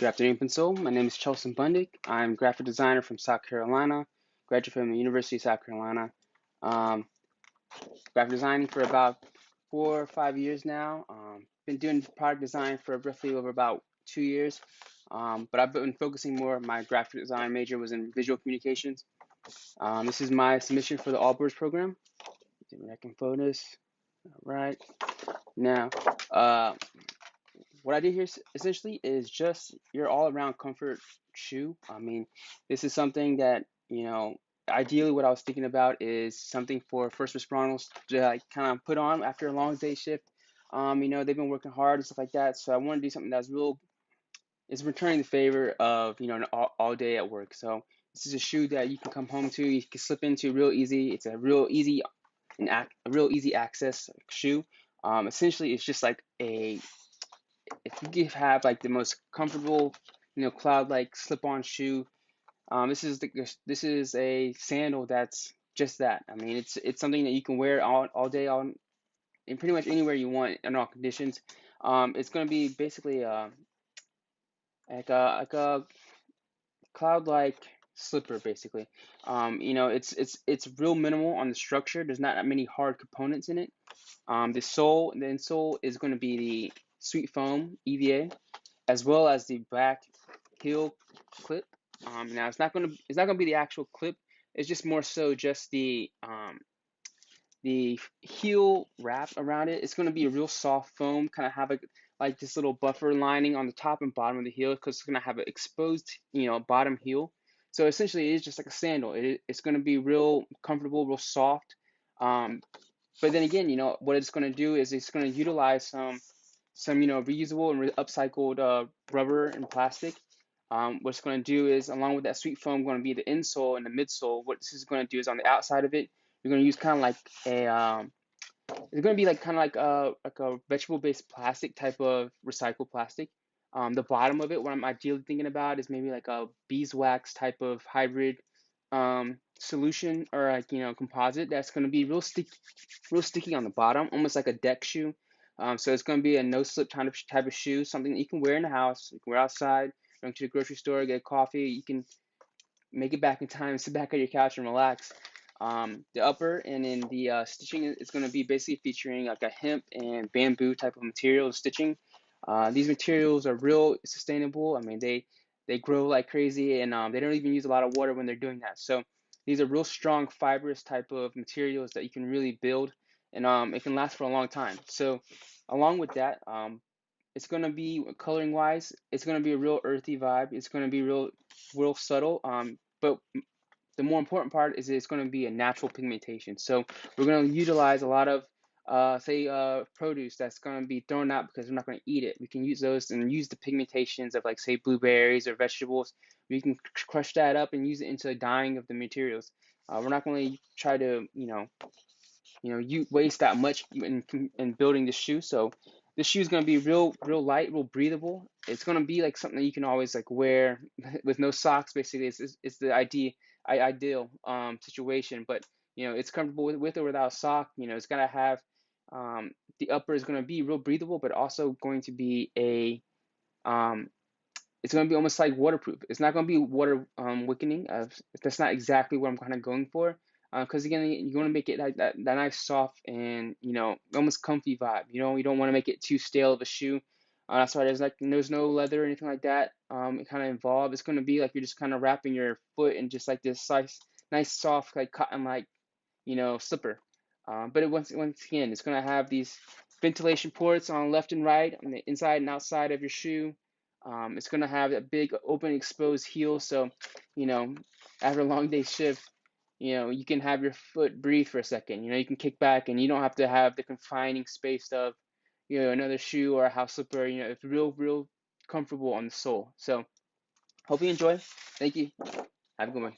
Good afternoon, Pensole. My name is Chelxenn Bundick. I'm a graphic designer from South Carolina, graduate from the University of South Carolina. Um, Graphic designing for about 4 or 5 years now. Been doing product design for roughly over about 2 years, but I've been focusing more. My graphic design major was in visual communications. This is my submission for the All BRDs program. See if I can focus. All right. Now, what I did here essentially is just your all-around comfort shoe. I mean, this is something that, ideally what I was thinking about is something for first responders to like kind of put on after a long day shift. They've been working hard and stuff like that. So I want to do something that's is returning the favor of, an all day at work. So this is a shoe that you can come home to, you can slip into real easy. It's a real easy access shoe. Essentially, it's just like if you have like the most comfortable, cloud-like slip-on shoe, this is a sandal that's just that. I mean, it's something that you can wear all day, on in pretty much anywhere you want in all conditions. It's going to be basically like a cloud-like slipper, basically. It's real minimal on the structure. There's not that many hard components in it. The insole is going to be the SweetFoam EVA, as well as the back heel clip. Now it's not gonna be the actual clip. It's just more so just the heel wrap around it. It's gonna be a real soft foam, kind of have like this little buffer lining on the top and bottom of the heel, because it's gonna have an exposed bottom heel. So essentially, it is just like a sandal. It's gonna be real comfortable, real soft. But then again, what it's gonna do is it's gonna utilize some reusable and upcycled rubber and plastic. What it's going to do is, along with that sweet foam, going to be the insole and the midsole. What this is going to do is, on the outside of it, you're going to use kind of like it's going to be like kind of like a vegetable-based plastic type of recycled plastic. The bottom of it, what I'm ideally thinking about, is maybe like a beeswax type of hybrid solution, or like composite that's going to be real sticky on the bottom, almost like a deck shoe. So it's going to be a no-slip type of shoe, something that you can wear in the house, you can wear outside, going to the grocery store, get a coffee. You can make it back in time, sit back on your couch and relax. The upper and in the stitching is going to be basically featuring like a hemp and bamboo type of material stitching. These materials are real sustainable. I mean, they grow like crazy, and they don't even use a lot of water when they're doing that. So these are real strong, fibrous type of materials that you can really build, and it can last for a long time. So along with that, it's going to be, coloring wise, it's going to be a real earthy vibe. It's going to be real subtle. But the more important part is it's going to be a natural pigmentation. So we're going to utilize a lot of produce that's going to be thrown out because we're not going to eat it. We can use those and use the pigmentations of, like, say, blueberries or vegetables. We can crush that up and use it into the dyeing of the materials. We're not going to try to you waste that much in building the shoe. So this shoe is going to be real light, real breathable. It's going to be like something that you can always like wear with no socks. Basically, it's the ideal situation. But it's comfortable with or without a sock. It's going to have the upper is going to be real breathable, but also going to be um, it's going to be almost like waterproof. It's not going to be water wicking. That's not exactly what I'm kind of going for. Because again, you want to make it like that nice, soft, and almost comfy vibe. You don't want to make it too stale of a shoe. That's why there's no leather or anything like that. It kind of involved. It's going to be like you're just kind of wrapping your foot in just like this nice, soft, like cotton, like slipper. But once again, it's going to have these ventilation ports on left and right, on the inside and outside of your shoe. It's going to have a big open exposed heel, so after a long day shift, you can have your foot breathe for a second. You can kick back, and you don't have to have the confining space of another shoe or a house slipper. It's real comfortable on the sole. So hope you enjoy. Thank you. Have a good one.